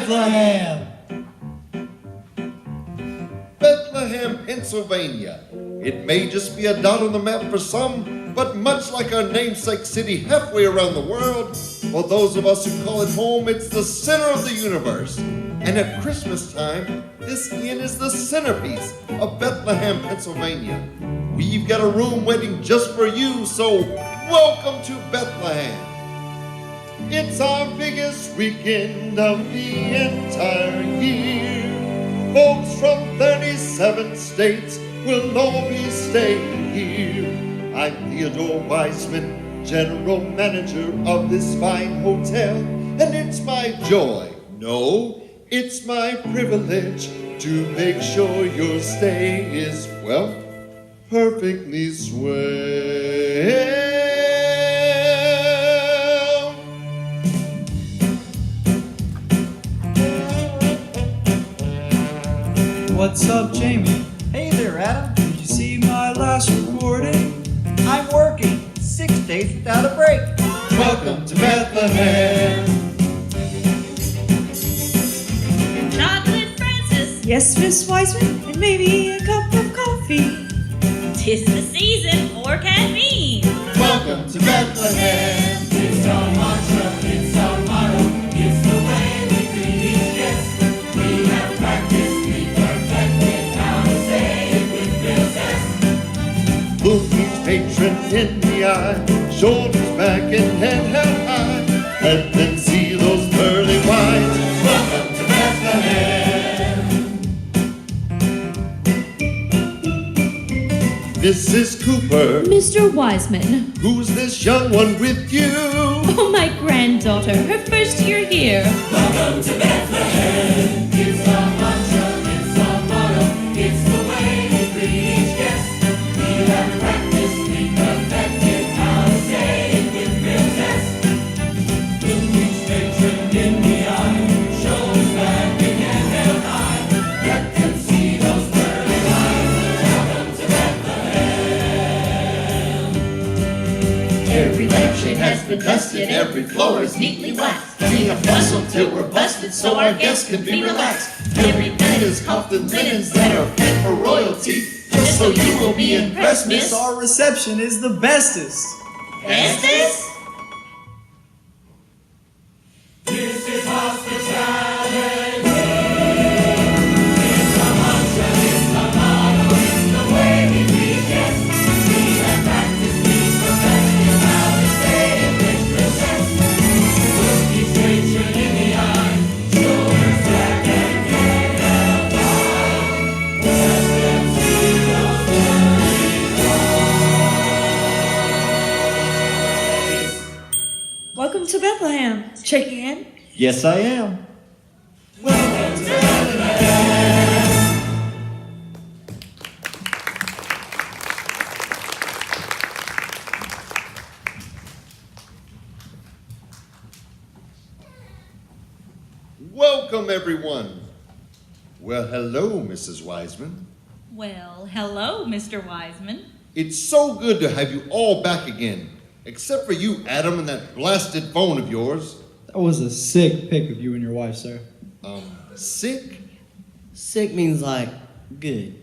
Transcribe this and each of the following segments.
Bethlehem! Bethlehem, Pennsylvania. It may just be a dot on the map for some, but much like our namesake city halfway around the world, for those of us who call it home, it's the center of the universe. And at Christmas time, this inn is the centerpiece of Bethlehem, Pennsylvania. We've got a room waiting just for you, so welcome to Bethlehem. It's our biggest weekend of the entire year. Folks from 37 states will all be staying here. I'm Theodore Wiseman, general manager of this fine hotel, and it's my joy, no, it's my privilege to make sure your stay is, well, perfectly swell. What's up, Jamie? Hey there, Adam. Did you see my last recording? I'm working 6 days without a break. Welcome to Bethlehem. Chocolate Francis, Yes, Miss Wiseman, and maybe a cup of coffee. 'tis the season for caffeine. Welcome to Bethlehem. It's our mantra, it's our motto, it's the way we greet each guest. We have practiced, we perfected how to say it with real zest. Look each patron in the eye, shoulders back and head held high. Let them see those pearly whites. Welcome to Bethlehem. This is Cooper. Mr. Wiseman. Who's this young one with you? Oh, my granddaughter, her first year here. Welcome to Bethlehem. It's our mantra, it's our motto, it's the way we greet each guest. We have practiced, we perfected how to say it with real zest. Look each patron in the eye, shoulders back and head held high. Let them see those pearly lines. Welcome to Bethlehem. Every lampshade has been dusted, every floor is neatly waxed. We have hustled till we're busted so our guests can be relaxed. Every bed is covered in linens that are fit for royalty, just so you will be impressed, miss. Our reception is the bestest. Estes? This is hospitality. It's a mantra, it's a motto, it's the way we greet guests. We have practiced, we perfected how to say it with real zest. Look each patron in the eye, shoulders back and head held high. Let them see those pearly whites. Welcome to Bethlehem. Checking in? Yes, I am. Welcome to Bethlehem. Welcome, everyone. Well, hello, Mrs. Wiseman. Well, hello, Mr. Wiseman. It's so good to have you all back again, except for you, Adam, and that blasted phone of yours. That was a sick pic of you and your wife, sir. Sick? Sick means like good.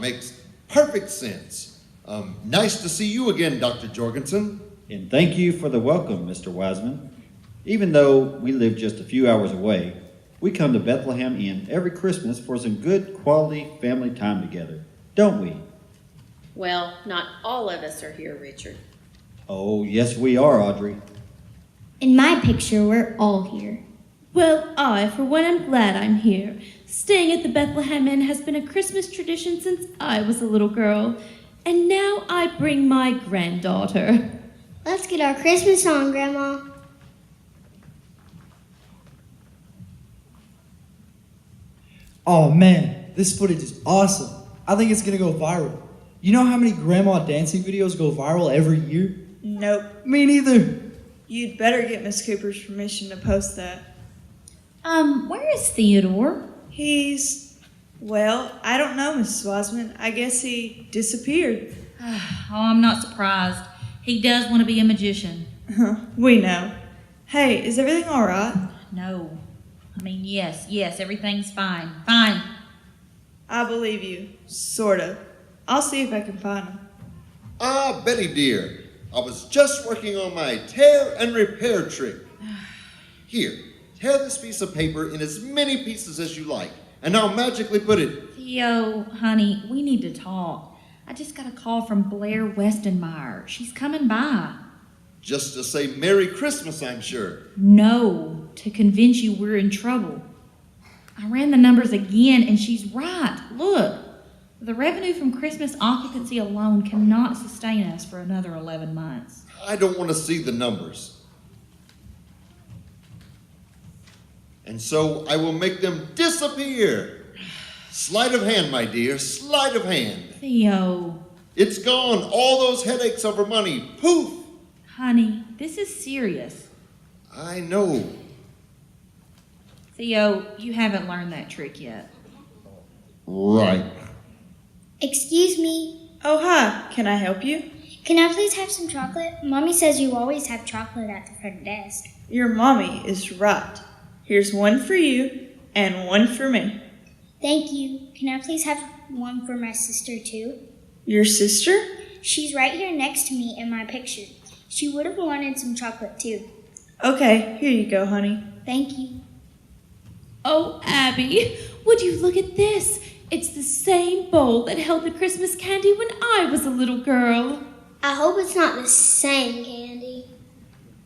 Makes perfect sense. Nice to see you again, Dr. Jorgensen. And thank you for the welcome, Mr. Wiseman. Even though we live just a few hours away, we come to Bethlehem Inn every Christmas for some good quality family time together, don't we? Well, not all of us are here, Richard. Oh, yes we are, Audrey. In my picture, we're all here. Well, I, for one, am glad I'm here. Staying at the Bethlehem Inn has been a Christmas tradition since I was a little girl. And now I bring my granddaughter. Let's get our Christmas on, Grandma. Oh man, this footage is awesome. I think it's gonna go viral. You know how many grandma dancing videos go viral every year? Nope. Me neither. You'd better get Miss Cooper's permission to post that. Where is Theodore? Well, I don't know, Mrs. Wiseman. I guess he disappeared. Oh, I'm not surprised. He does want to be a magician. We know. Hey, is everything all right? No. I mean, yes, everything's fine. Fine. I believe you. Sort of. I'll see if I can find them. Ah, Betty dear, I was just working on my tear and repair trick. Here, tear this piece of paper in as many pieces as you like, and I'll magically put it... Theo, honey, we need to talk. I just got a call from Blair Westenmeyer. She's coming by. Just to say Merry Christmas, I'm sure. No, to convince you we're in trouble. I ran the numbers again, and she's right. Look, the revenue from Christmas occupancy alone cannot sustain us for another 11 months. I don't want to see the numbers. And so I will make them disappear. Sleight of hand, my dear, sleight of hand. Theo. It's gone. All those headaches over money. Poof. Honey, this is serious. I know. Theo, you haven't learned that trick yet. Right. Excuse me. Oh, hi. Can I help you? Can I please have some chocolate? Mommy says you always have chocolate at the front desk. Your mommy is right. Here's one for you and one for me. Thank you. Can I please have one for my sister, too? Your sister? She's right here next to me in my picture. She would have wanted some chocolate, too. Okay, here you go, honey. Thank you. Oh, Abby, would you look at this? It's the same bowl that held the Christmas candy when I was a little girl. I hope it's not the same candy.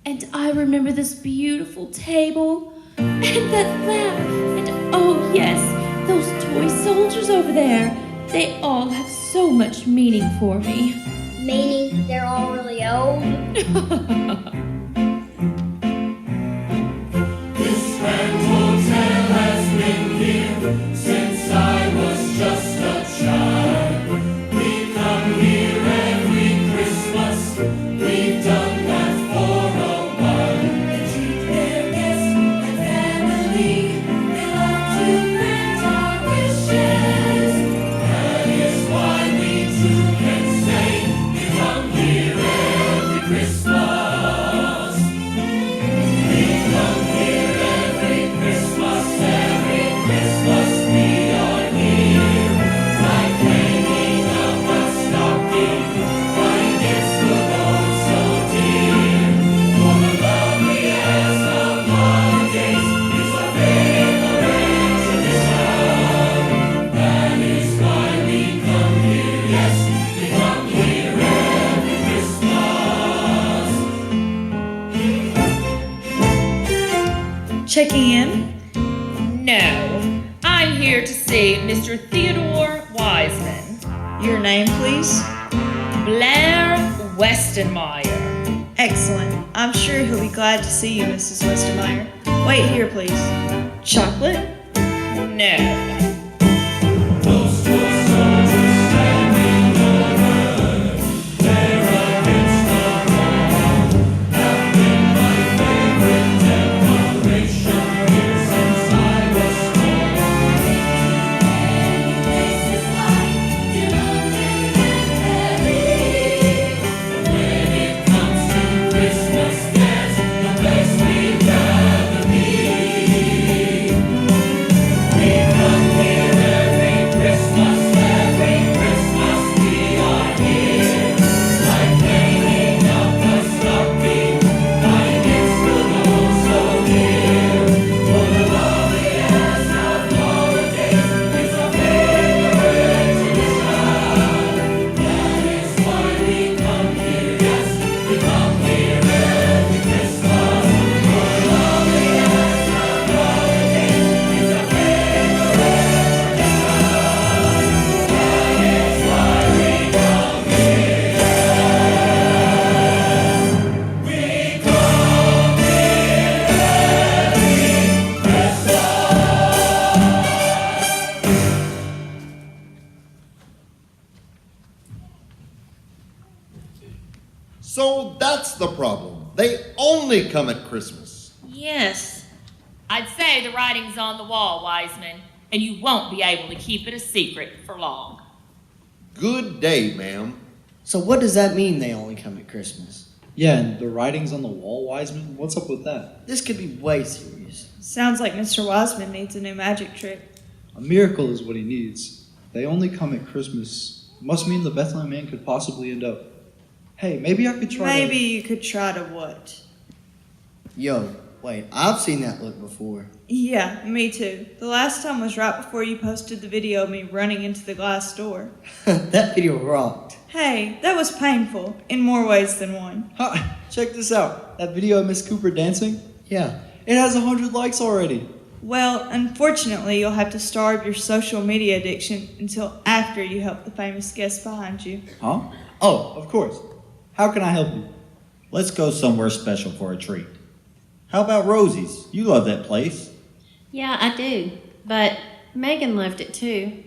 And I remember this beautiful table and that lamp. And oh, yes, those toy soldiers over there. They all have so much meaning for me. Meaning they're all really old? This grand hotel has been here since I was just a child. We come here every Christmas. We've done that for a while. They treat their guests and family. They love to grant our wishes. That is why we too can say we come here every Christmas. Checking in? No. I'm here to see Mr. Theodore Wiseman. Your name, please? Blair Westenmeyer. Excellent. I'm sure he'll be glad to see you, Mrs. Westenmeyer. Wait here, please. Chocolate? No. So that's the problem. They only come at Christmas. Yes. I'd say the writing's on the wall, Wiseman, and you won't be able to keep it a secret for long. Good day, ma'am. So what does that mean they only come at Christmas? Yeah, and the writings on the wall, Wiseman? What's up with that? This could be way serious. Sounds like Mr. Wiseman needs a new magic trick. A miracle is what he needs. They only come at Christmas. Must mean the Bethlehem Inn could possibly end up. Hey, maybe I could try Maybe you could try to what? Yo, wait, I've seen that look before. Yeah, me too. The last time was right before you posted the video of me running into the glass door. That video rocked. Hey, that was painful, in more ways than one. Ha! Check this out. That video of Miss Cooper dancing? Yeah. It has 100 likes already. Well, unfortunately, you'll have to starve your social media addiction until after you help the famous guest behind you. Huh? Oh, of course. How can I help you? Let's go somewhere special for a treat. How about Rosie's? You love that place. Yeah, I do. But Megan loved it too.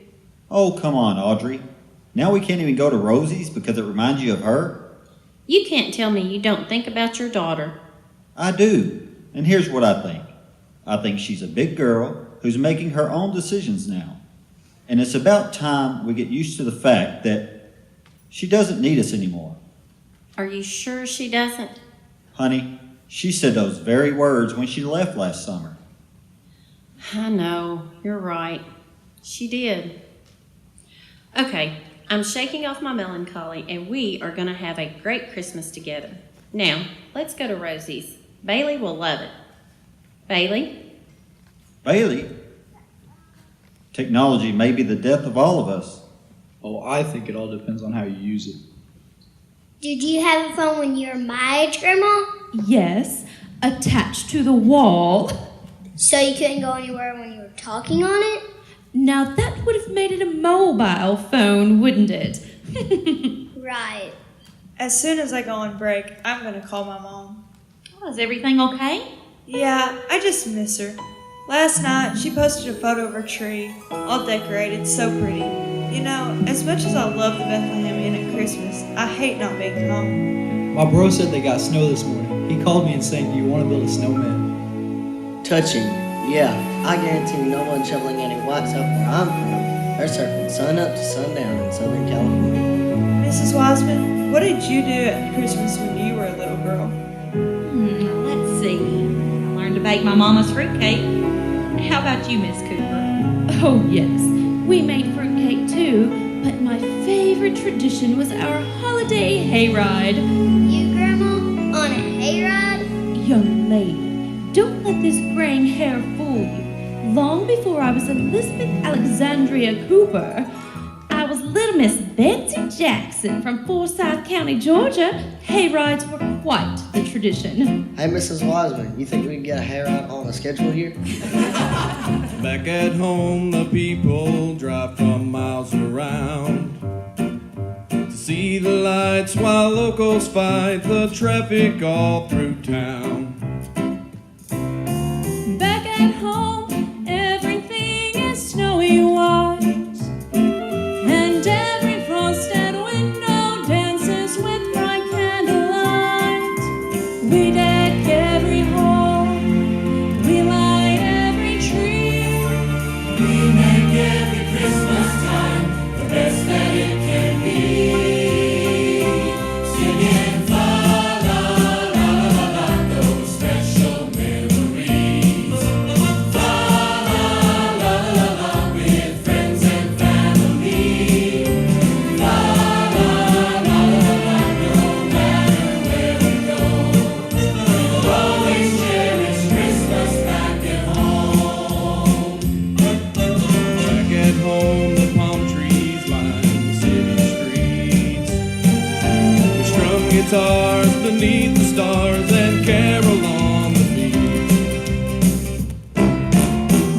Oh, come on, Audrey. Now we can't even go to Rosie's because it reminds you of her? You can't tell me you don't think about your daughter. I do. And here's what I think. I think she's a big girl who's making her own decisions now. And it's about time we get used to the fact that she doesn't need us anymore. Are you sure she doesn't? Honey, she said those very words when she left last summer. I know, you're right. She did. Okay, I'm shaking off my melancholy and we are going to have a great Christmas together. Now, let's go to Rosie's. Bailey will love it. Bailey? Bailey? Technology may be the death of all of us. Oh, I think it all depends on how you use it. Did you have a phone when you were my age, Grandma? Yes, attached to the wall. So you couldn't go anywhere when you were talking on it? Now that would have made it a mobile phone, wouldn't it? Right. As soon as I go on break, I'm going to call my mom. Oh, is everything okay? Yeah, I just miss her. Last night, she posted a photo of her tree, all decorated, so pretty. You know, as much as I love the Bethlehem Inn at Christmas, I hate not being home. My bro said they got snow this morning. He called me and saying, do you want to build a snowman? Touching. Yeah, I guarantee no one shoveling any wax up where I'm from. They're surfing sun up to sundown in Southern California. Mrs. Wiseman, what did you do at Christmas when you were a little girl? Let's see. I learned to bake my mama's fruitcake. How about you, Miss Cooper? Oh, yes. We made fruitcake too, but my favorite tradition was our holiday hayride. You, Grandma, on a hayride? Young lady, don't let this graying hair fool you. Long before I was Elizabeth Alexandria Cooper, I was Little Miss Betsy Jackson from Forsyth County, Georgia. Hayrides were quite the tradition. Hey, Mrs. Wiseman, you think we can get a hayride on the schedule here? Back at home, the people drive from miles around to see the lights while locals fight the traffic all through town. Back at home, everything is snowy white, and every frosted window dances with bright candlelight. We deck every home, we light every tree. We make every Christmas time the best that it can be. Singing fa la la la la, those special memories. Fa la la la la, with friends and family. Fa la la la la, no matter where we go. We'll always cherish Christmas back at home. Back at home, the palm trees line the city streets. We strum guitars beneath the stars and carol on the beach.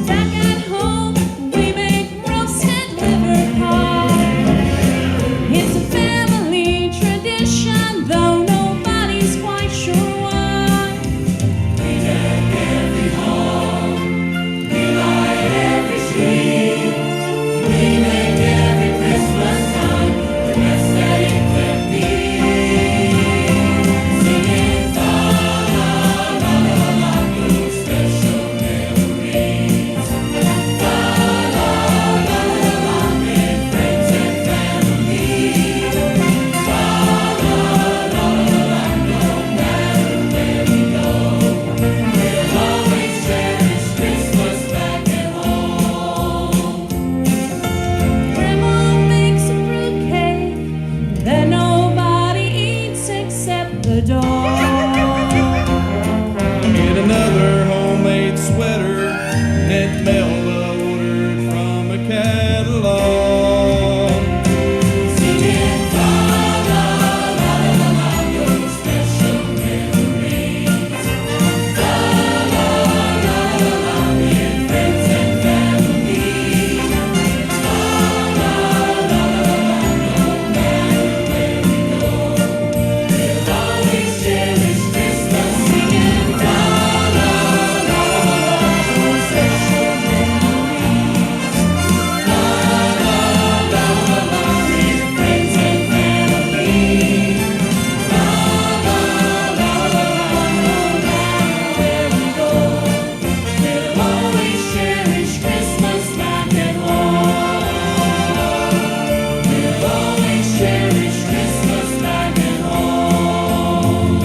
Back at home, we make roasted liver pie. It's a family tradition, though nobody's quite sure why. We deck every home, we light every tree. We make every Christmas time the best that it can be. Singing fa la the dawn. Get another homemade sweater, net mail ordered from a catalog. Singing la la la la la, your special memories. La la la la la, with friends and family. La la la la la, no matter where we go, we'll always cherish Christmas. Singing la la la la la, your special memories. La la la la la, with friends and family. La la la la la, no matter where we go, we'll always cherish Christmas back at home. We'll always cherish Christmas back at home.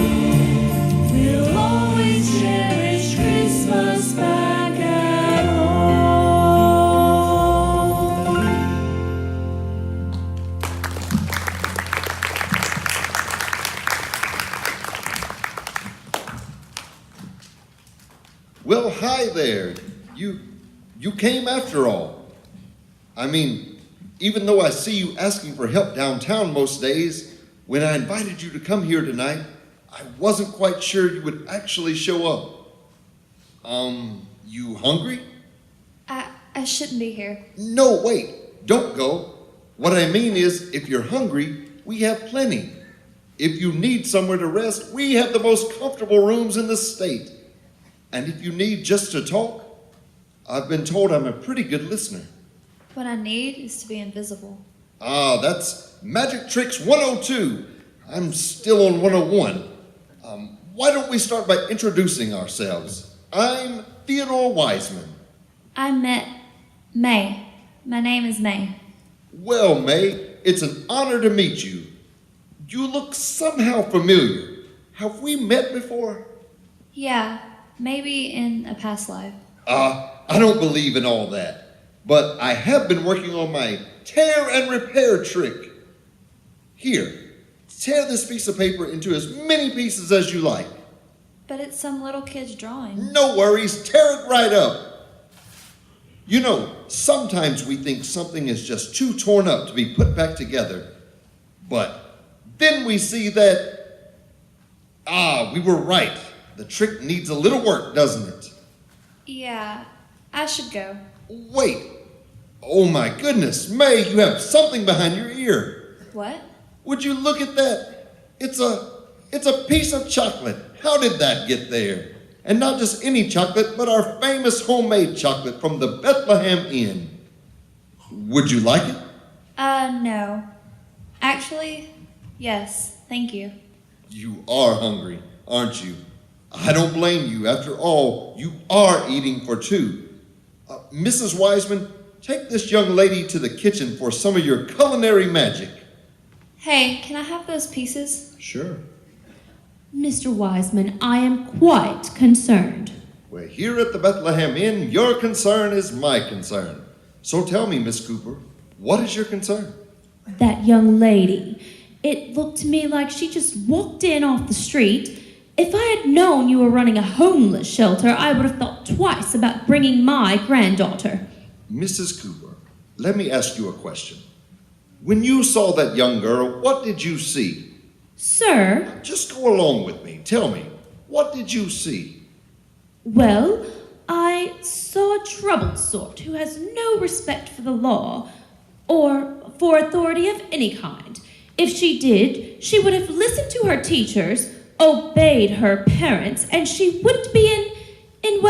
We'll always cherish Christmas back at home. Well, hi there. You came after all. I mean, even though I see you asking for help downtown most days, when I invited you to come here tonight, I wasn't quite sure you would actually show up. You hungry? I shouldn't be here. No, wait, don't go. What I mean is, if you're hungry, we have plenty. If you need somewhere to rest, we have the most comfortable rooms in the state. And if you need just to talk, I've been told I'm a pretty good listener. What I need is to be invisible. Ah, that's Magic Tricks 102. I'm still on 101. Why don't we start by introducing ourselves? I'm Theodore Wiseman. I'm May. My name is May. Well, May, it's an honor to meet you. You look somehow familiar. Have we met before? Yeah, maybe in a past life. I don't believe in all that. But I have been working on my tear and repair trick. Here, tear this piece of paper into as many pieces as you like. But it's some little kid's drawing. No worries, tear it right up. You know, sometimes we think something is just too torn up to be put back together. But then we see that, we were right. The trick needs a little work, doesn't it? Yeah, I should go. Wait. Oh my goodness, May, you have something behind your ear. What? Would you look at that? It's a piece of chocolate. How did that get there? And not just any chocolate, but our famous homemade chocolate from the Bethlehem Inn. Would you like it? No. Actually, yes, thank you. You are hungry, aren't you? I don't blame you. After all, you are eating for two. Mrs. Wiseman, take this young lady to the kitchen for some of your culinary magic. Hey, can I have those pieces? Sure. Mr. Wiseman, I am quite concerned. Well, here at the Bethlehem Inn, your concern is my concern. So tell me, Miss Cooper, what is your concern? That young lady. It looked to me like she just walked in off the street. If I had known you were running a homeless shelter, I would have thought twice about bringing my granddaughter. Mrs. Cooper, let me ask you a question. When you saw that young girl, what did you see? Sir? Just go along with me. Tell me, what did you see? Well, I saw a troubled sort who has no respect for the law or for authority of any kind. If she did, she would have listened to her teachers, obeyed her parents, and she wouldn't be in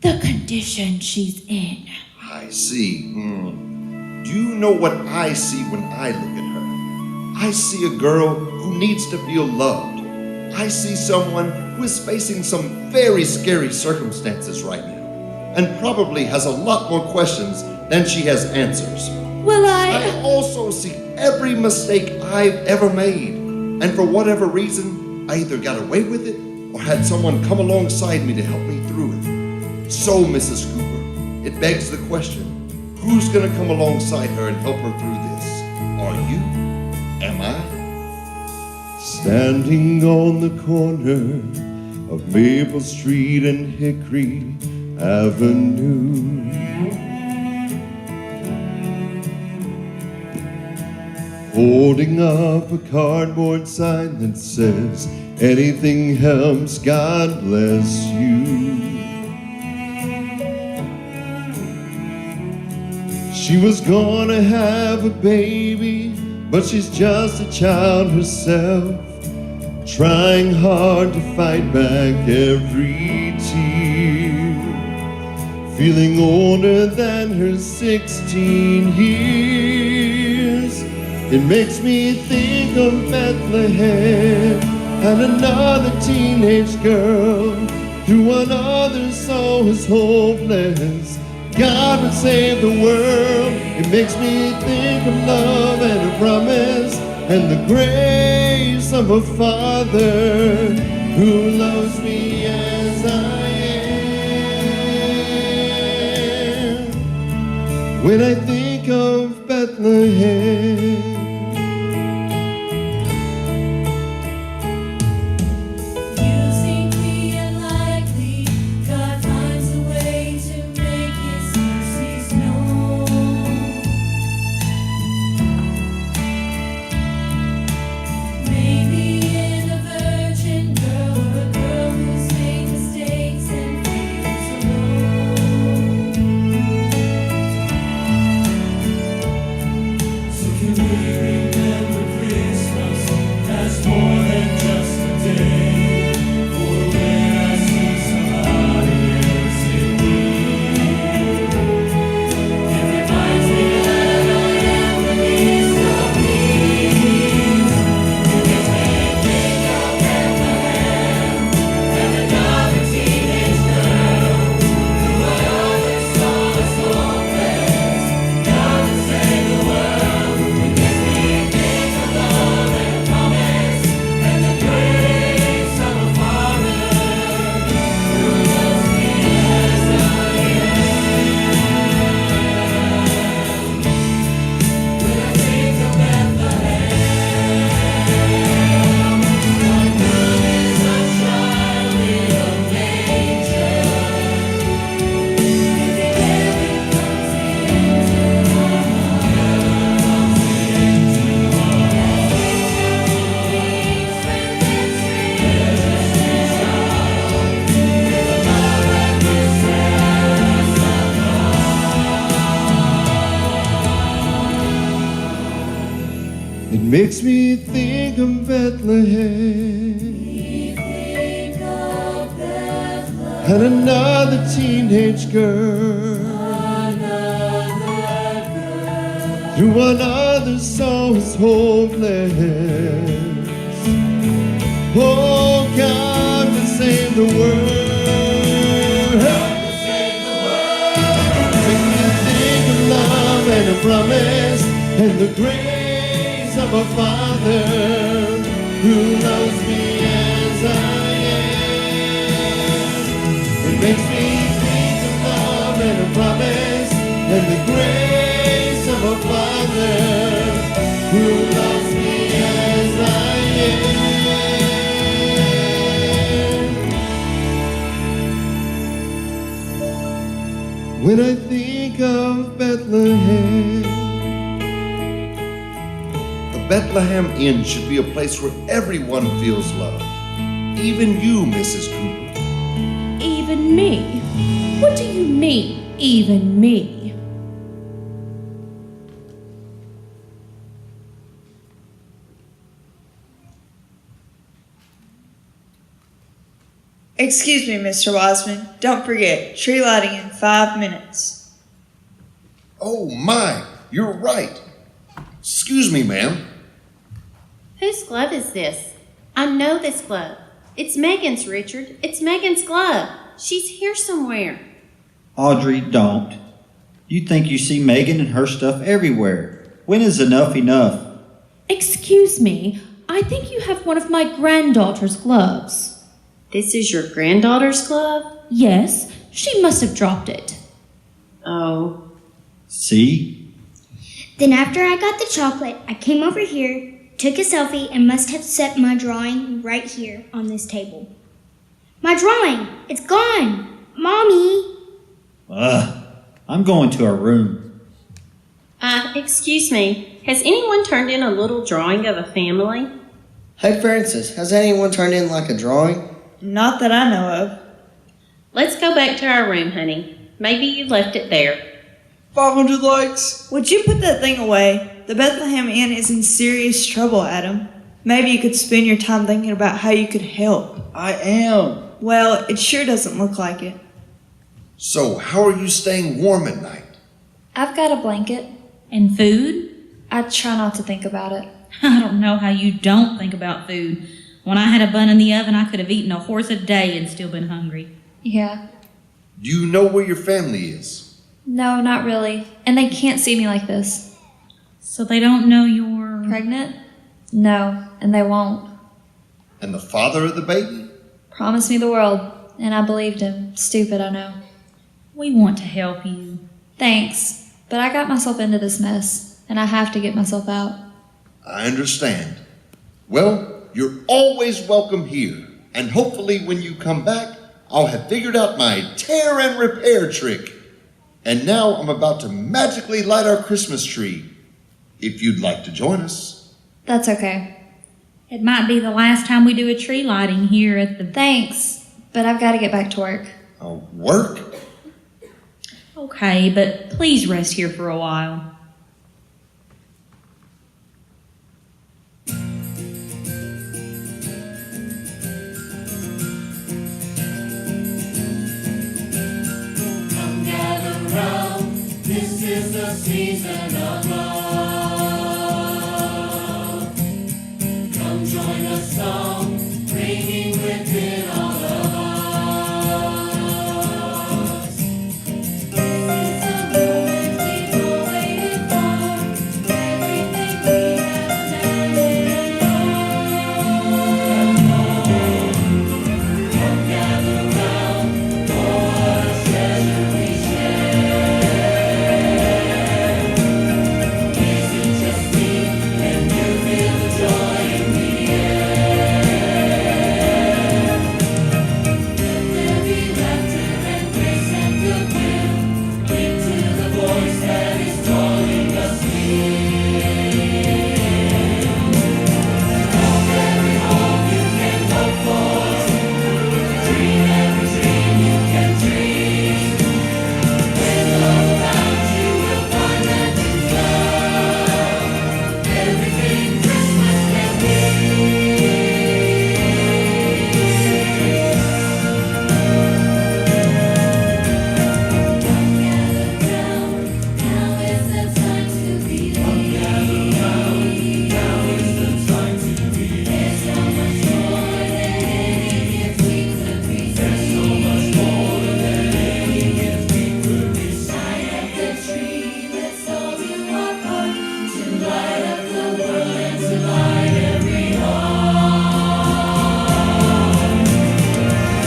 the condition she's in. I see. Do you know what I see when I look at her? I see a girl who needs to feel loved. I see someone who is facing some very scary circumstances right now and probably has a lot more questions than she has answers. Well, I also see every mistake I've ever made. And for whatever reason, I either got away with it or had someone come alongside me to help me through it. So, Mrs. Cooper, it begs the question, who's going to come alongside her and help her through this? Are you? Am I? standing on the corner of Maple Street and Hickory Avenue. Holding up a cardboard sign that says, anything helps, God bless you. She was gonna have a baby, but she's just a child herself, trying hard to fight back every tear, feeling older than her 16 years. It makes me think of Bethlehem and another teenage girl who one other saw as hopeless. God would save the world. It makes me think of love and a promise and the grace of a father who loves me as I am. When I think of Bethlehem, makes me think of Bethlehem and another teenage girl who one other saw as hopeless. Oh, God will save the world. Make me think of love and a promise and the grace of a father who loves me as I am. It makes me think of love and a promise and the grace of a father who loves me as I am. When I think of Bethlehem, Bethlehem Inn should be a place where everyone feels loved. Even you, Mrs. Cooper. Even me? What do you mean, even me? Excuse me, Mr. Wiseman. Don't forget, tree lighting in 5 minutes. Oh my, you're right. Excuse me, ma'am. Whose glove is this? I know this glove. It's Megan's, Richard. It's Megan's glove. She's here somewhere. Audrey, don't. You think you see Megan and her stuff everywhere. When is enough enough? Excuse me, I think you have one of my granddaughter's gloves. This is your granddaughter's glove? Yes, she must have dropped it. Oh. See? Then after I got the chocolate, I came over here took a selfie, and must have set my drawing right here on this table. My drawing! It's gone! Mommy! I'm going to our room. Excuse me. Has anyone turned in a little drawing of a family? Hey, Francis, has anyone turned in like a drawing? Not that I know of. Let's go back to our room, honey. Maybe you left it there. 500 likes. Would you put that thing away? The Bethlehem Inn is in serious trouble, Adam. Maybe you could spend your time thinking about how you could help. I am. Well, it sure doesn't look like it. So, how are you staying warm at night? I've got a blanket. And food? I try not to think about it. I don't know how you don't think about food. When I had a bun in the oven, I could have eaten a horse a day and still been hungry. Yeah. Do you know where your family is? No, not really. And they can't see me like this. So they don't know you're Pregnant? No, and they won't. And the father of the baby? Promised me the world, and I believed him. Stupid, I know. We want to help you. Thanks, but I got myself into this mess, and I have to get myself out. I understand. Well, you're always welcome here. And hopefully when you come back, I'll have figured out my tear and repair trick. And now I'm about to magically light our Christmas tree. If you'd like to join us. That's okay. It might be the last time we do a tree lighting here at the... Thanks, but I've got to get back to work. Work? Okay, but please rest here for a while. Come gather round, this is the season of love. Come join the song, ringing within all of us. This is the moment we've all waited for, everything we have imagined and more. Come gather round, oh what a treasure we share. Is it just me? Can you feel the joy in the air? Let there be laughter and grace and goodwill into the voice that is calling us near. Hope every hope you can hope for, dream every dream you can dream. When love around you will find that you found everything Christmas can be. Come gather round, now is the time to believe. Come gather round, now is the time to believe. There's so much more than any gift we could receive. There's so much more than any gift we could receive. Light up the tree, let's all do our part to light up the world and to light every heart.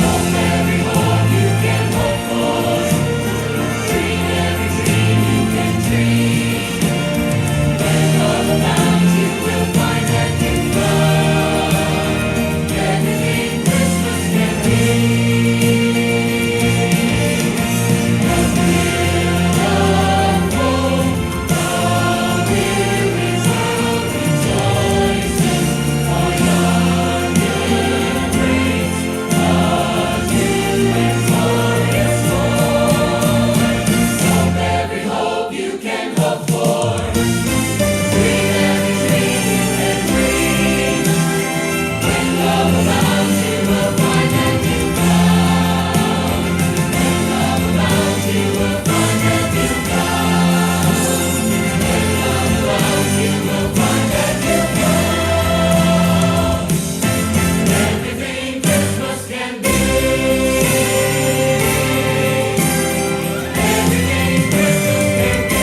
Hope every hope you can hope for, dream every dream you can dream. When love abounds, you will find that you found everything Christmas can be. A thrill of hope, a weary world rejoices, all yonder brings a new and glorious morn. Hope every hope you can hope for, dream every dream you can dream. When love abounds, you will find that you found. When love abounds, you will find that you found. When love abounds, you will find that you found everything Christmas can be. Everything Christmas can be.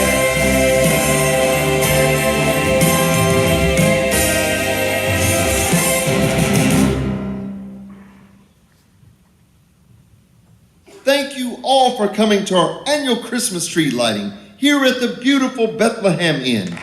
Thank you all for coming to our annual Christmas tree lighting here at the beautiful Bethlehem Inn.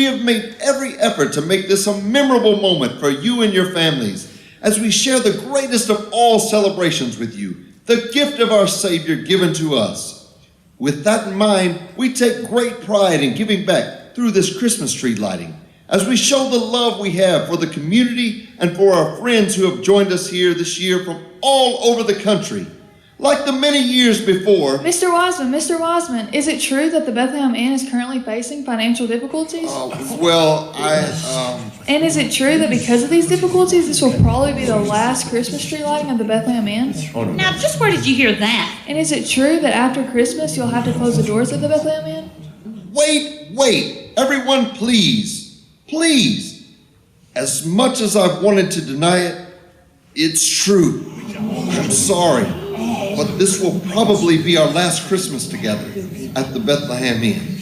We have made every effort to make this a memorable moment for you and your families as we share the greatest of all celebrations with you, the gift of our Savior given to us. With that in mind, we take great pride in giving back through this Christmas tree lighting as we show the love we have for the community and for our friends who have joined us here this year from all over the country. Like the many years before. Mr. Wiseman, is it true that the Bethlehem Inn is currently facing financial difficulties? And is it true that because of these difficulties, this will probably be the last Christmas tree lighting of the Bethlehem Inn? Now, just where did you hear that? And is it true that after Christmas, you'll have to close the doors of the Bethlehem Inn? Wait, everyone, please. As much as I've wanted to deny it, it's true. I'm sorry. But this will probably be our last Christmas together at the Bethlehem Inn.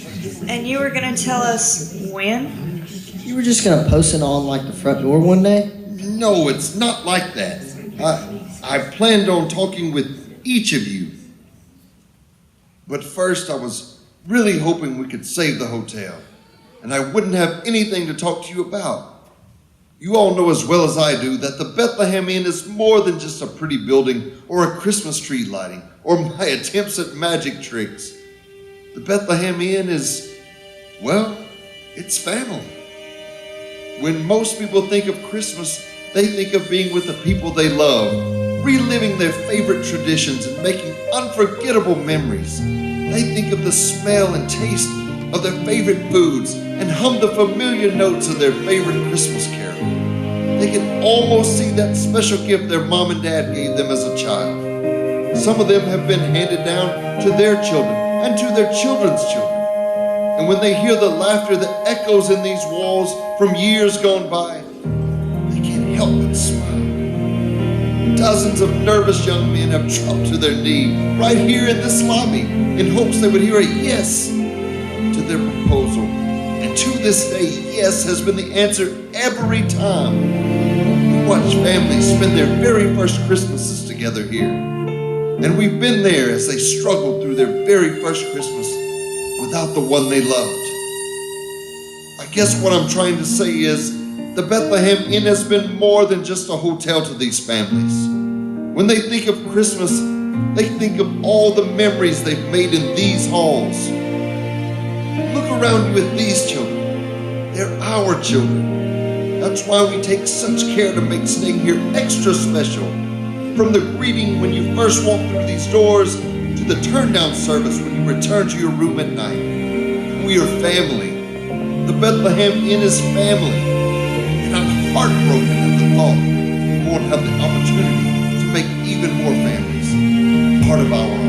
And you were going to tell us when? You were just going to post it on like the front door one day? No, it's not like that. I planned on talking with each of you. But first, I was really hoping we could save the hotel, and I wouldn't have anything to talk to you about. You all know as well as I do that the Bethlehem Inn is more than just a pretty building or a Christmas tree lighting or my attempts at magic tricks. The Bethlehem Inn is, well, it's family. When most people think of Christmas, they think of being with the people they love, reliving their favorite traditions and making unforgettable memories. They think of the smell and taste of their favorite foods and hum the familiar notes of their favorite Christmas carol. They can almost see that special gift their mom and dad gave them as a child. Some of them have been handed down to their children and to their children's children. And when they hear the laughter that echoes in these walls from years gone by, they can't help but smile. Dozens of nervous young men have dropped to their knee right here in this lobby in hopes they would hear a yes to their proposal. And to this day, yes has been the answer every time. We watch families spend their very first Christmases together here. And we've been there as they struggled through their very first Christmas without the one they loved. I guess what I'm trying to say is the Bethlehem Inn has been more than just a hotel to these families. When they think of Christmas, they think of all the memories they've made in these halls. Look around you at these children. They're our children. That's why we take such care to make staying here extra special. From the greeting when you first walk through these doors to the turn-down service when you return to your room at night. We are family. The Bethlehem Inn is family. And I'm heartbroken at the thought we won't have the opportunity to make even more families part of our own.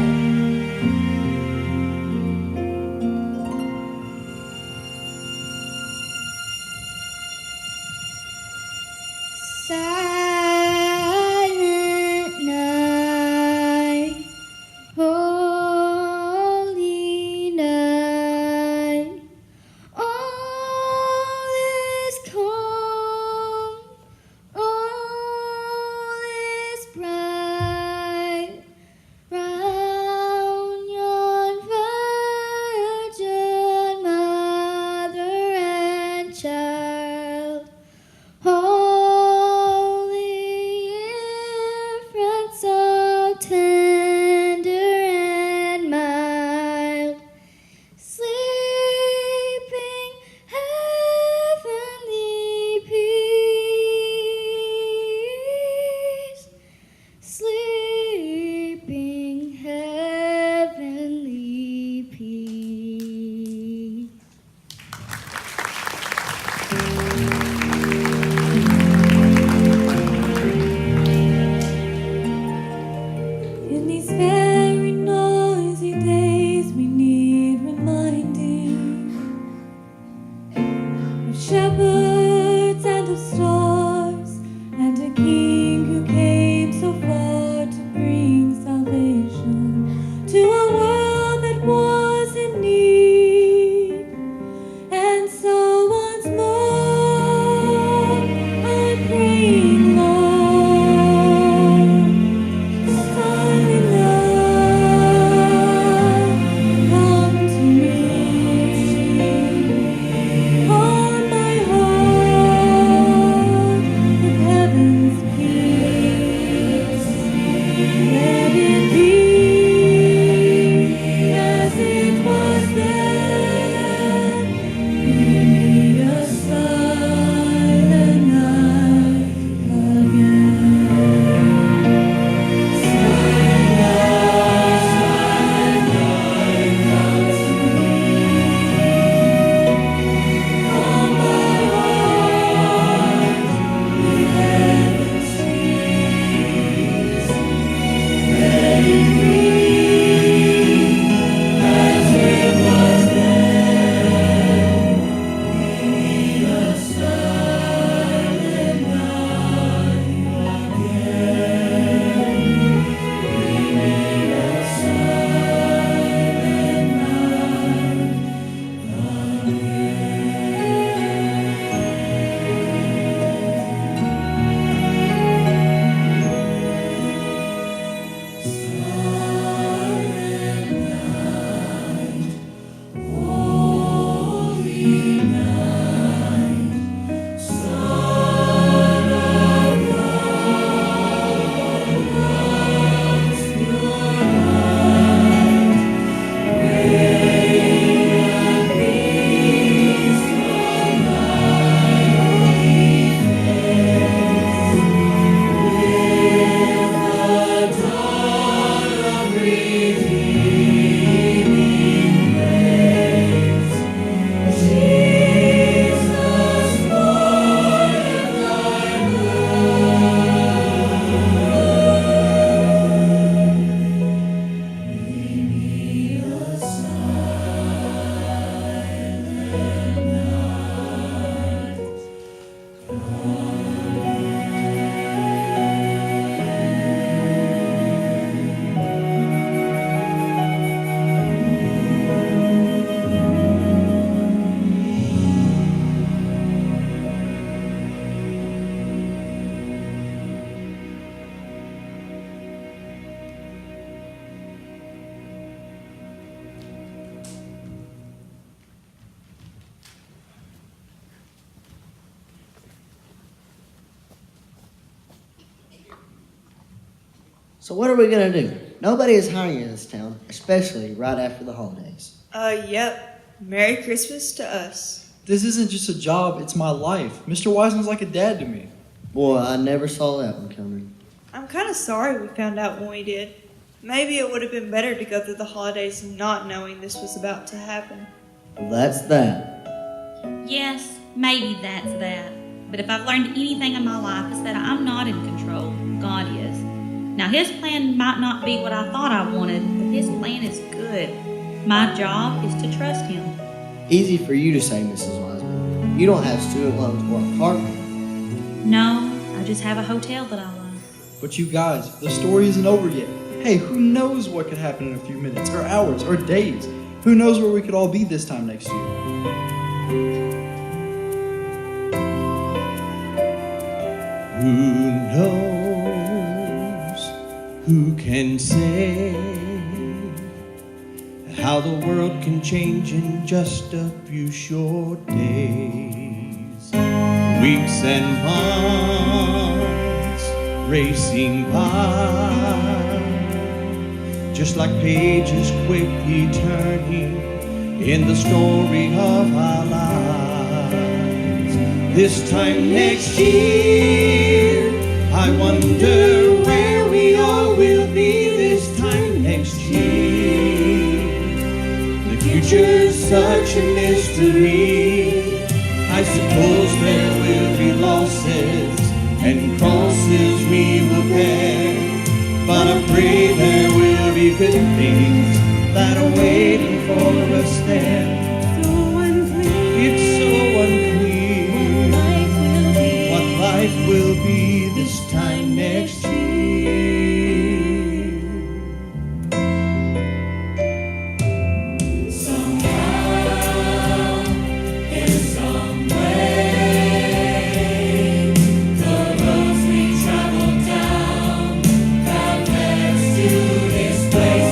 Oh So what are we going to do? Nobody is hiring in this town, especially right after the holidays. Yep. Merry Christmas to us. This isn't just a job, it's my life. Mr. Wiseman's like a dad to me. Boy, I never saw that one coming. I'm kind of sorry we found out when we did. Maybe it would have been better to go through the holidays not knowing this was about to happen. Well, that's that. Yes, maybe that's that. But if I've learned anything in my life, it's that I'm not in control. God is. Now, His plan might not be what I thought I wanted, but His plan is good. My job is to trust Him. Easy for you to say, Mrs. Wiseman. You don't have student loans or an apartment. No, I just have a hotel that I love. But you guys, the story isn't over yet. Hey, who knows what could happen in a few minutes, or hours, or days? Who knows where we could all be this time next year? Who knows? Who can say how the world can change in just a few short days? Weeks and months racing by, just like pages quickly turning in the story of our lives. This time next year, I wonder where we all will be this time next year. The future's such a mystery. I suppose there will be losses and crosses we will bear, but I pray there will be good things that are waiting for us there. It's so unclear what life will be this time next year. Somehow, in some way, the roads we travel down have led us to this place.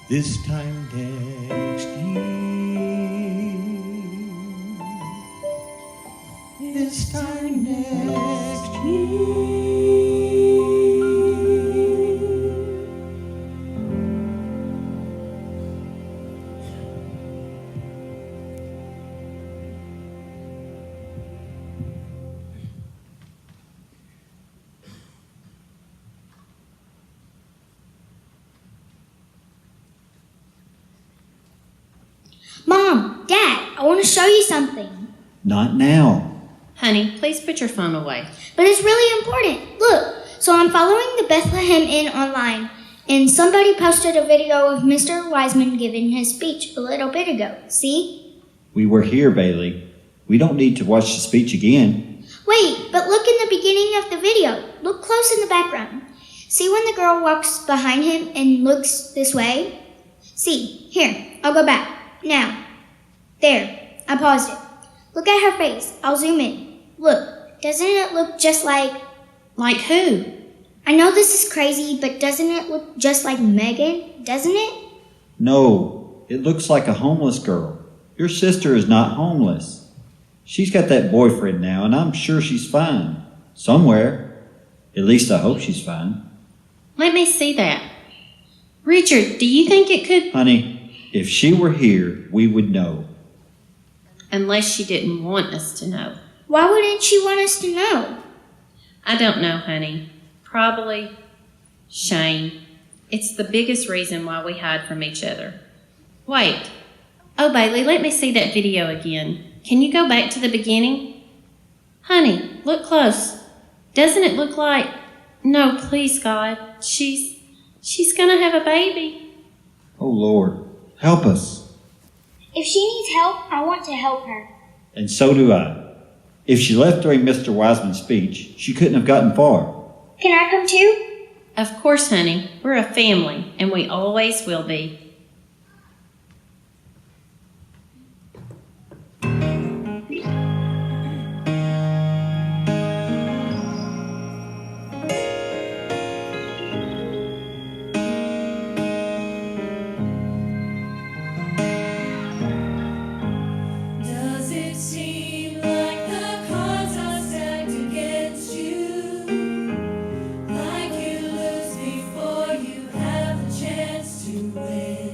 This time next year. This time next year. Mom, Dad, I want to show you something. Not now. Honey, please put your phone away. But it's really important. Look, So I'm following the Bethlehem Inn online, and somebody posted a video of Mr. Wiseman giving his speech a little bit ago. See? We were here, Bailey. We don't need to watch the speech again. Wait, but look in the beginning of the video. Look close in the background. See when the girl walks behind him and looks this way? See, here, I'll go back. Now. There, I paused it. Look at her face. I'll zoom in. Look, doesn't it look just like... Like who? I know this is crazy, but doesn't it look just like Megan? Doesn't it? No, it looks like a homeless girl. Your sister is not homeless. She's got that boyfriend now, and I'm sure she's fine. Somewhere. At least I hope she's fine. Let me see that. Richard, do you think it could... Honey, if she were here, we would know. Unless she didn't want us to know. Why wouldn't she want us to know? I don't know, honey. Probably shame. It's the biggest reason why we hide from each other. Wait. Oh, Bailey, let me see that video again. Can you go back to the beginning? Honey, look close. Doesn't it look like... No, please, God. She's gonna have a baby. Oh, Lord, help us. If she needs help, I want to help her. And so do I. If she left during Mr. Wiseman's speech, she couldn't have gotten far. Can I come too? Of course, honey. We're a family, and we always will be. Does it seem like the cards are stacked against you? Like you lose before you have the chance to win?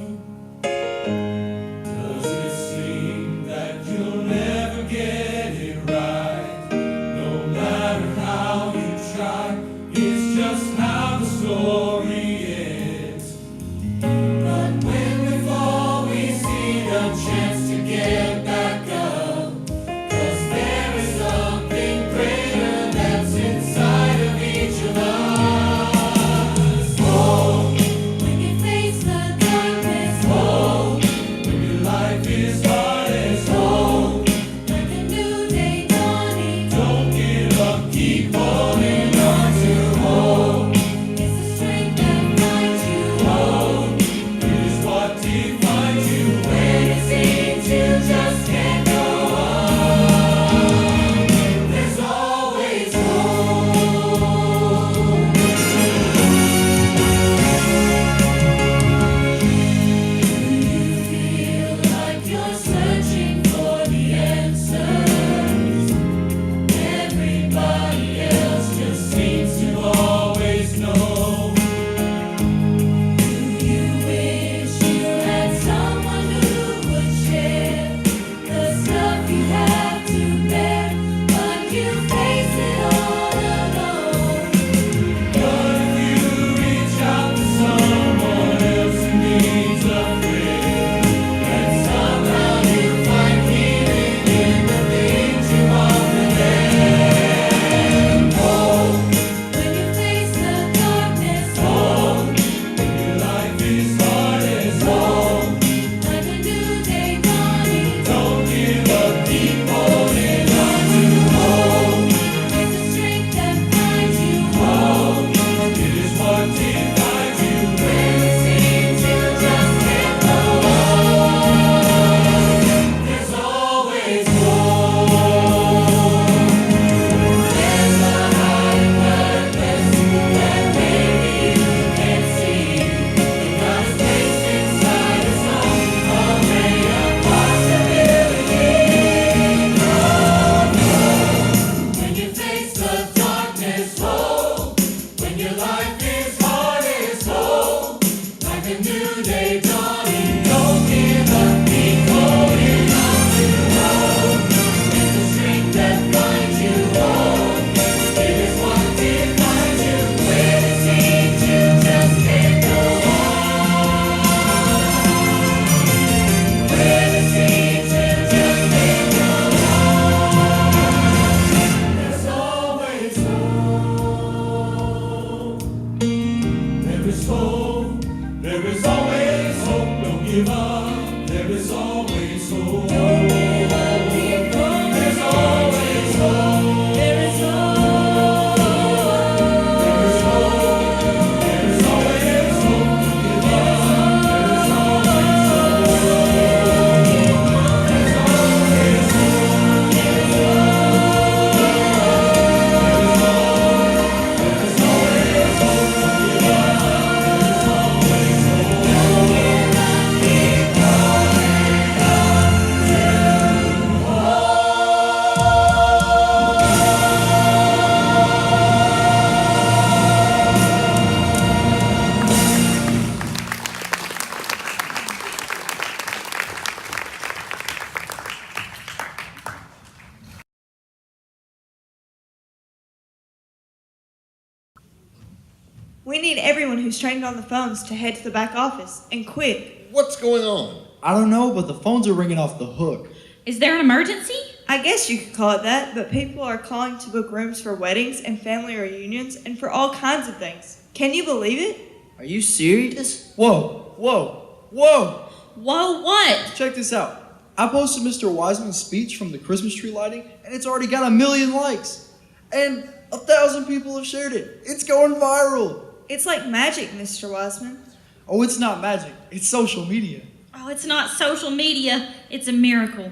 We need everyone who's trained on the phones to head to the back office, and quick. What's going on? I don't know, but the phones are ringing off the hook. Is there an emergency? I guess you could call it that, but people are calling to book rooms for weddings and family reunions and for all kinds of things. Can you believe it? Are you serious? Whoa, whoa, whoa! Whoa, what? Check this out. I posted Mr. Wiseman's speech from the Christmas tree lighting, and it's already got 1 million likes. And 1,000 people have shared it. It's going viral. It's like magic, Mr. Wiseman. Oh, it's not magic. It's social media. Oh, it's not social media. It's a miracle.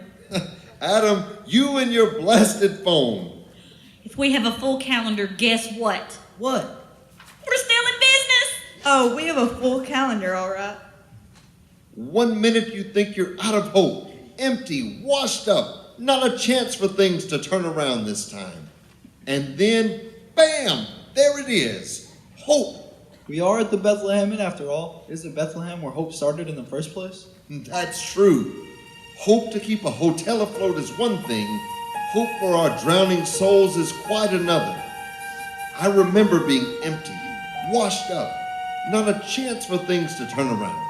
Adam, you and your blasted phone. If we have a full calendar, guess what? What? We're still in business. Oh, we have a full calendar, all right. 1 minute you think you're out of hope, empty, washed up, not a chance for things to turn around this time. And then, bam, there it is, hope. We are at the Bethlehem Inn after all. Isn't Bethlehem where hope started in the first place? That's true. Hope to keep a hotel afloat is one thing. Hope for our drowning souls is quite another. I remember being empty, washed up, not a chance for things to turn around.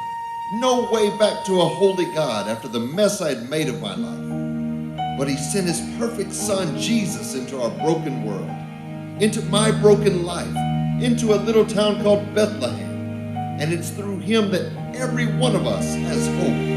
No way back to a holy God after the mess I'd made of my life. But he sent his perfect son, Jesus, into our broken world, into my broken life, into a little town called Bethlehem. And it's through him that every one of us has hope.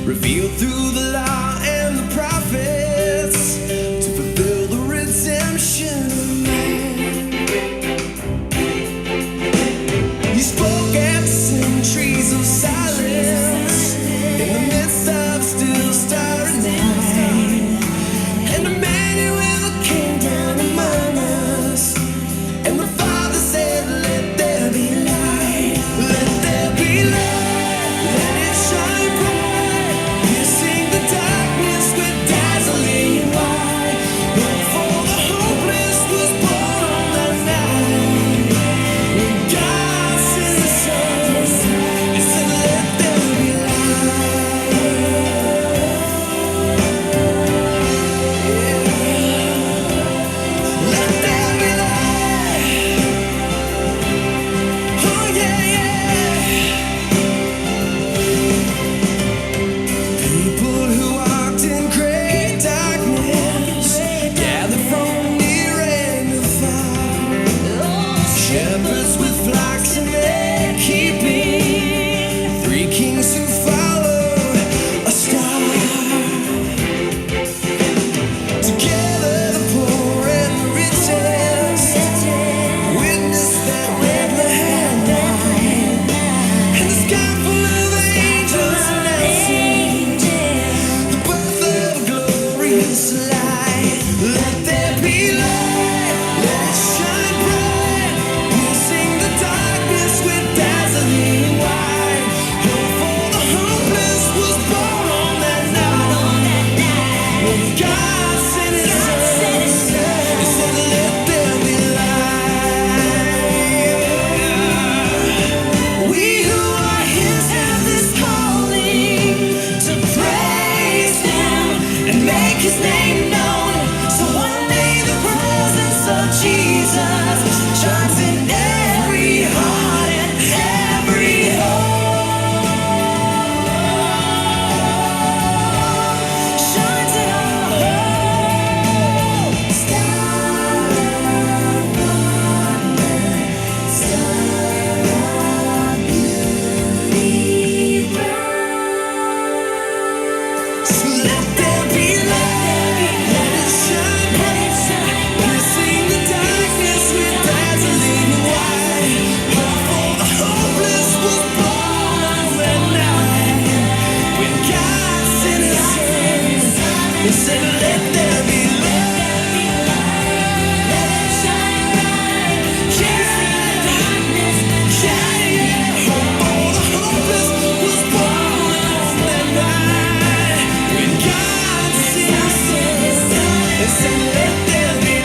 revealed through the law and the prophets to fulfill the redemption of man. He spoke at the centuries of silence in the midst of still starry night, and Emmanuel came down among us, and the Father said, "Let there be light, let there be light, let it shine bright, piercing the darkness with dazzling light. Hope for the hopeless was born on that night, when God sent His Son, He said, let there be light." Let there be light. Oh yeah, yeah. People who walked in great darkness gathered from near and far. Shepherds with flocks in their keeping, 3 kings who followed a star. Together the poor and the riches witnessed that Bethlehem night, and the sky full of angels announcing the birth of a glorious light. Let there be light, let it shine bright, piercing the darkness with dazzling light. Hope for the hopeless was born on that night, when God sent His Son. He said, let there be light. We who are His have this calling to praise Him and make His name known. So one day the presence of Jesus shines in every heart and every home. Shines in our home. Star of wonder, star of beauty bright. So let there be light, let it shine bright, piercing the darkness with dazzling light. Hope for the hopeless was born on that night, when God sent His Son. He said, let there be light, let it shine bright, piercing the darkness, shining. Hope for the hopeless was born on that night, when God sent His Son. He said, let there be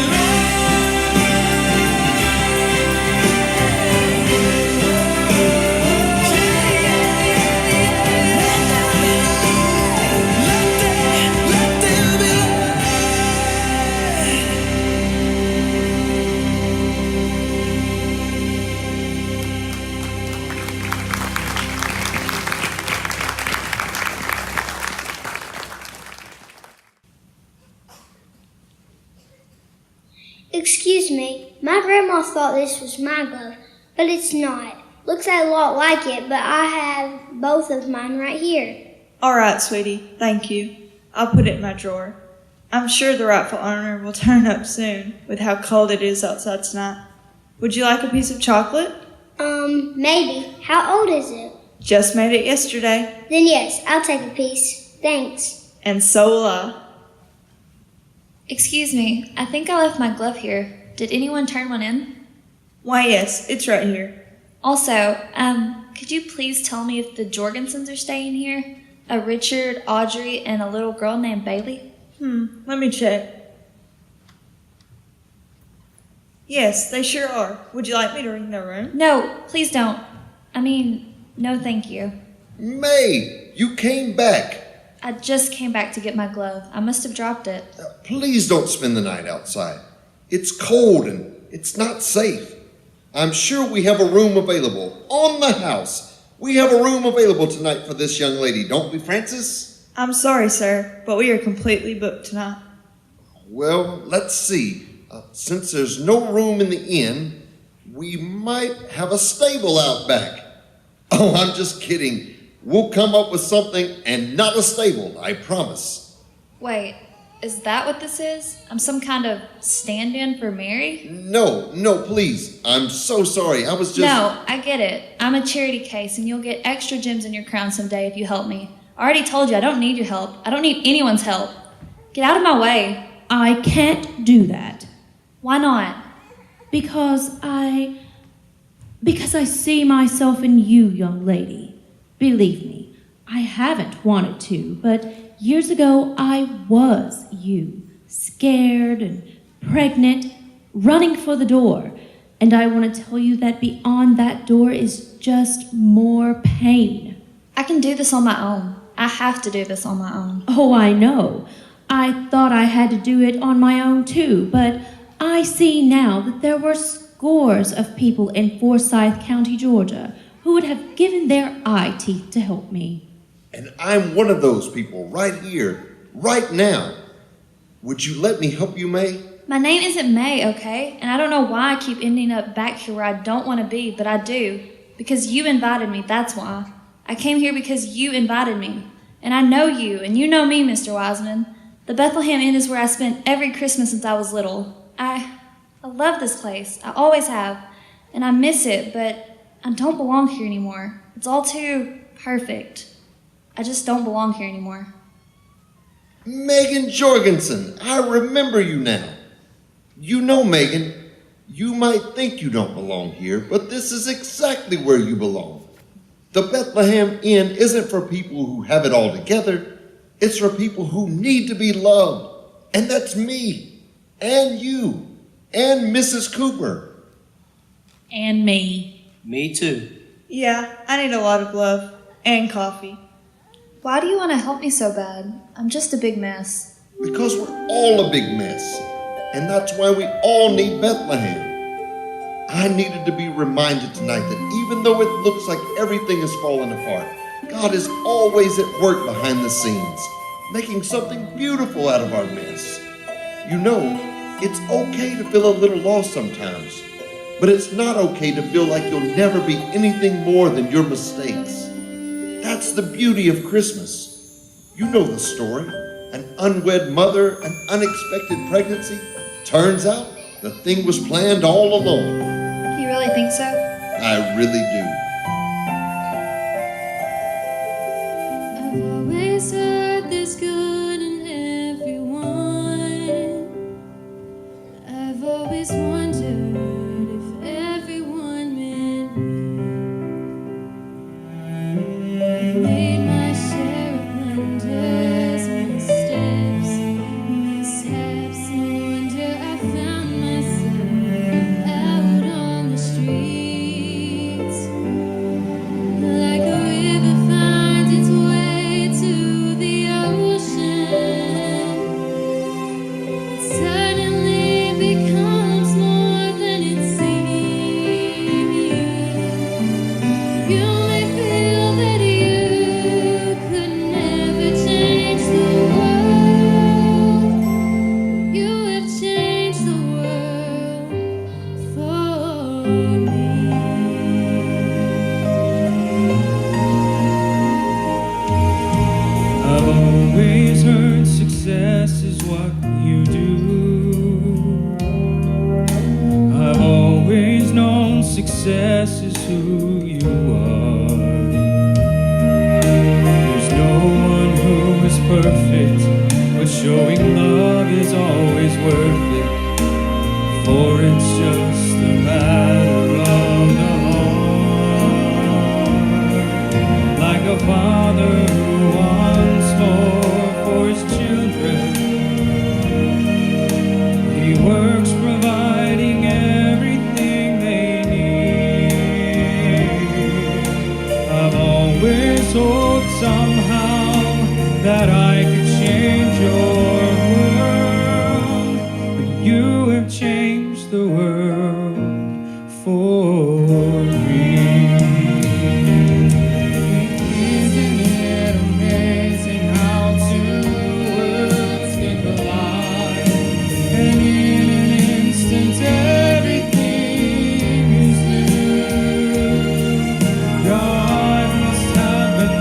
Excuse me, my grandma thought this was my glove, but it's not. Looks a lot like it, but I have both of mine right here. All right, sweetie. Thank you. I'll put it in my drawer. I'm sure the rightful owner will turn up soon with how cold it is outside tonight. Would you like a piece of chocolate? Maybe. How old is it? Just made it yesterday. Then yes, I'll take a piece. Thanks. And so will I. Excuse me, I think I left my glove here. Did anyone turn one in? Why, yes, it's right here. Also, could you please tell me if the Jorgensens are staying here? A Richard, Audrey, and a little girl named Bailey? Let me check. Yes, they sure are. Would you like me to ring their room? No, please don't. No thank you. May, you came back. I just came back to get my glove. I must have dropped it. Please don't spend the night outside. It's cold and it's not safe. I'm sure we have a room available on the house. We have a room available tonight for this young lady, don't we, Francis? I'm sorry, sir, but we are completely booked tonight. Well, let's see. Since there's no room in the inn, we might have a stable out back. Oh, I'm just kidding. We'll come up with something and not a stable, I promise. Wait, is that what this is? I'm some kind of stand-in for Mary? No, please. I'm so sorry. I was just... No, I get it. I'm a charity case, and you'll get extra gems in your crown someday if you help me. I already told you I don't need your help. I don't need anyone's help. Get out of my way. I can't do that. Why not? Because I see myself in you, young lady. Believe me, I haven't wanted to, but years ago I was you, scared and pregnant, running for the door. And I want to tell you that beyond that door is just more pain. I can do this on my own. I have to do this on my own. Oh, I know. I thought I had to do it on my own too, but I see now that there were scores of people in Forsyth County, Georgia, who would have given their eye teeth to help me. And I'm one of those people right here, right now. Would you let me help you, May? My name isn't May, okay? And I don't know why I keep ending up back here where I don't want to be, but I do. Because you invited me, that's why. I came here because you invited me. And I know you, and you know me, Mr. Wiseman. The Bethlehem Inn is where I spent every Christmas since I was little. I love this place. I always have. And I miss it, but I don't belong here anymore. It's all too perfect. I just don't belong here anymore. Megan Jorgensen, I remember you now. You know, Megan, you might think you don't belong here, but this is exactly where you belong. The Bethlehem Inn isn't for people who have it all together. It's for people who need to be loved. And that's me, and you, and Mrs. Cooper. And me. Me too. Yeah, I need a lot of love and coffee. Why do you want to help me so bad? I'm just a big mess. Because we're all a big mess. And that's why we all need Bethlehem. I needed to be reminded tonight that even though it looks like everything is falling apart, God is always at work behind the scenes, making something beautiful out of our mess. You know, it's okay to feel a little lost sometimes, but it's not okay to feel like you'll never be anything more than your mistakes. That's the beauty of Christmas. You know the story. An unwed mother, an unexpected pregnancy. Turns out the thing was planned all along. You really think so? I really do. I've always heard there's good in everyone. I've always wondered if everyone meant me. I made my share of blunders, missteps, mishaps, and wonder I found myself out on the streets. Like a river finds its way to the ocean, it suddenly becomes more than it seems. You may feel that you could never change the world. You have changed the world for me. I've always heard success is what you do. I've always known success is who you are. There's no one who is perfect, but showing love is always worth it. For it's just a matter of the heart. Like a father who wants more for his children. He works providing everything they need. I've always hoped somehow that I could change your world, but you have changed the world for me. Isn't it amazing how two worlds can collide, and in an instant everything is new. God must have been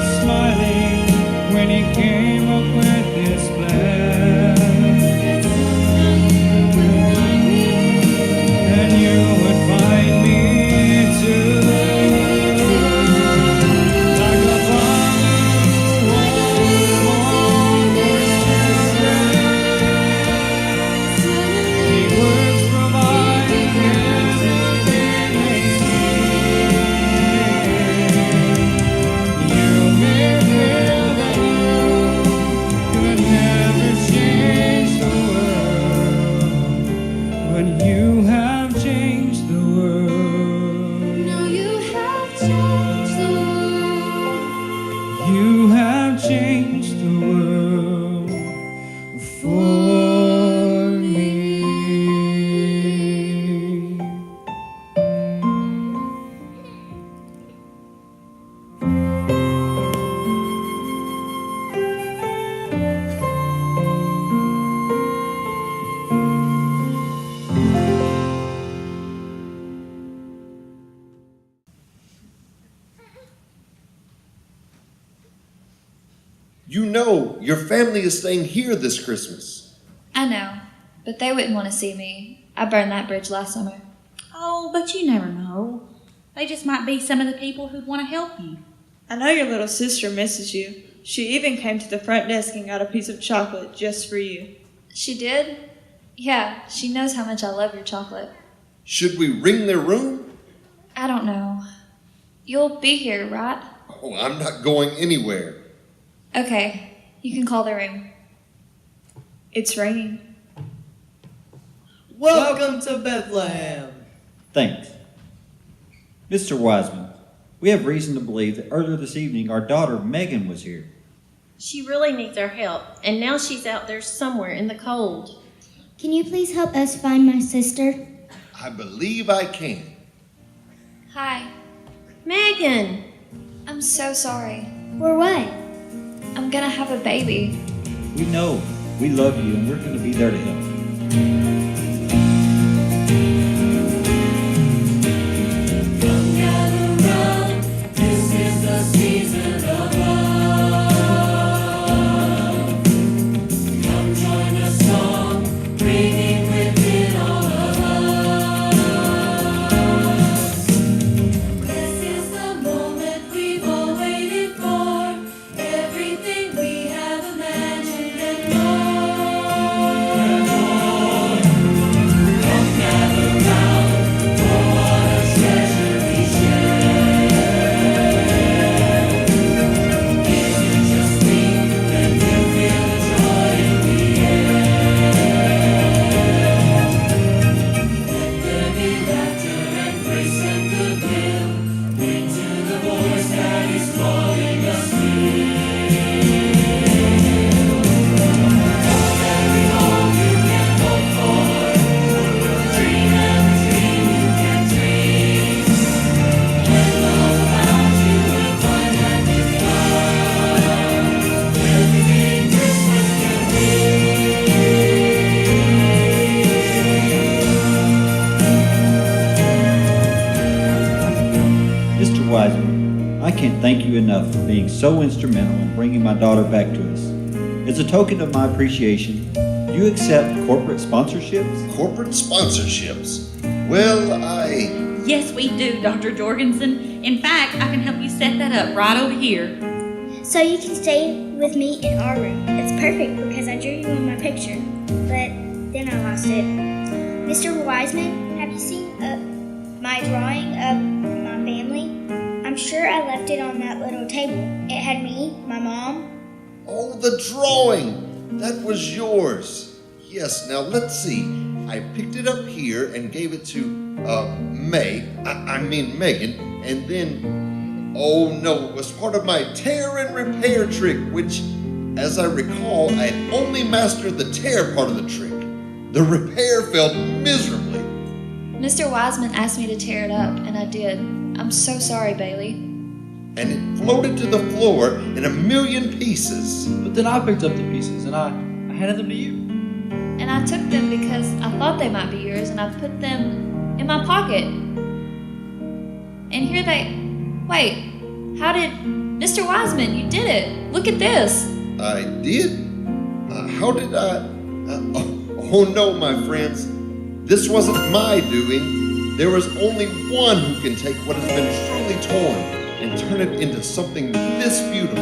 changed the world for me. You know, your family is staying here this Christmas. I know, but they wouldn't want to see me. I burned that bridge last summer. Oh, but you never know. They just might be some of the people who'd want to help you. I know your little sister misses you. She even came to the front desk and got a piece of chocolate just for you. She did? Yeah, she knows how much I love your chocolate. Should we ring their room? I don't know. You'll be here, right? Oh, I'm not going anywhere. Okay, you can call the room. It's raining. Welcome to Bethlehem. Thanks. Mr. Wiseman, we have reason to believe that earlier this evening our daughter Megan was here. She really needs our help, and now she's out there somewhere in the cold. Can you please help us find my sister? I believe I can. Hi. Megan! I'm so sorry. For what? I'm gonna have a baby. We know. We love you and we're going to be there to help. Come gather round, this is the season of love. Come join the song, ringing within all of us. This is the moment we've all waited for, everything we have imagined and more. Come gather round, for what a treasure we share. Is it just me, and you feel the joy in the air? Let there be laughter and grace and goodwill into the voice that is calling us near. Oh, every home you can hope for, dream every dream you can dream. When love found you will find that with love, everything Christmas can be. Mr. Wiseman, I can't thank you enough for being so instrumental in bringing my daughter back to us. As a token of my appreciation, do you accept corporate sponsorships? Corporate sponsorships? Well, Yes, we do, Dr. Jorgensen. In fact, I can help you set that up right over here. So you can stay with me in our room. It's perfect because I drew you in my picture, but then I lost it. Mr. Wiseman, have you seen my drawing of my family? I'm sure I left it on that little table. It had me, my mom. Oh, the drawing! That was yours. Yes, now let's see. I picked it up here and gave it to Megan, and then, oh no, it was part of my tear and repair trick, which, as I recall, I had only mastered the tear part of the trick. The repair failed miserably. Mr. Wiseman asked me to tear it up, and I did. I'm so sorry, Bailey. And it floated to the floor in a million pieces. But then I picked up the pieces and I handed them to you. And I took them because I thought they might be yours, and I put them in my pocket. And here they... Wait, how did... Mr. Wiseman, you did it. Look at this. I did? How did I... oh no, my friends. This wasn't my doing. There is only one who can take what has been truly torn and turn it into something this beautiful.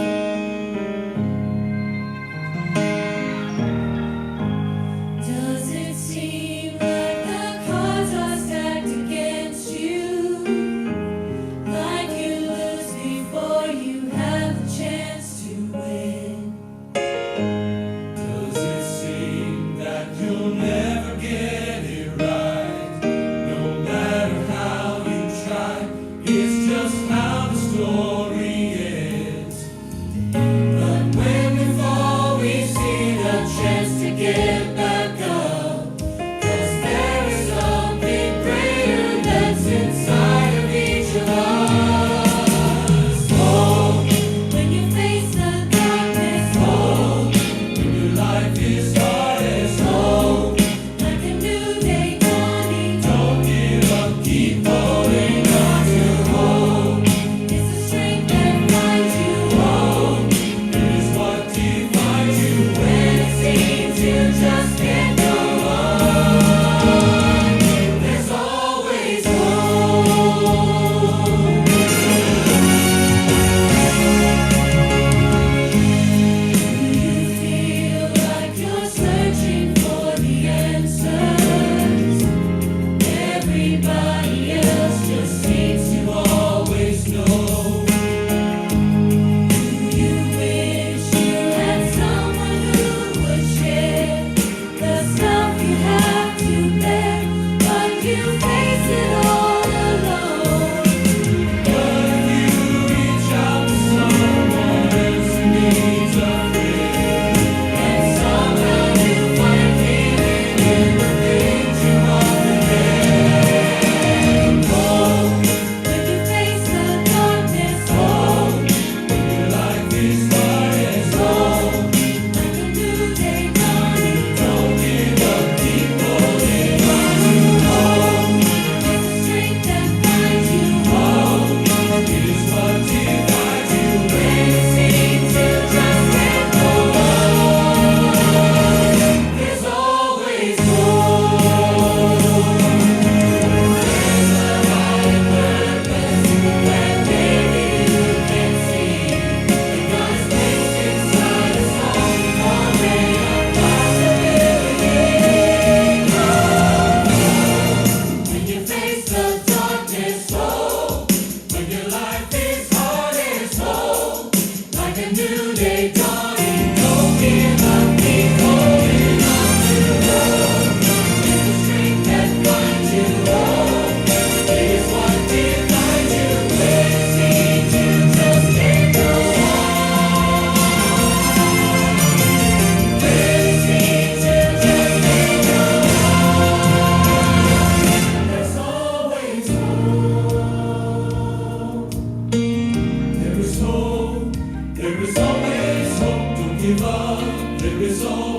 Does it seem like the cards are stacked against you? Like you lose before you have the chance to win? Does it seem that you'll never get it right? No matter how you try, it's just how the story ends. a new day dawning. Don't give up, keep holding on to the road. It's the strength that finds you home. It is what defines you. When it's easy to just can't go on. When it's easy to just can't go on. There's always hope. There is hope. There is always hope. Don't give up. There is always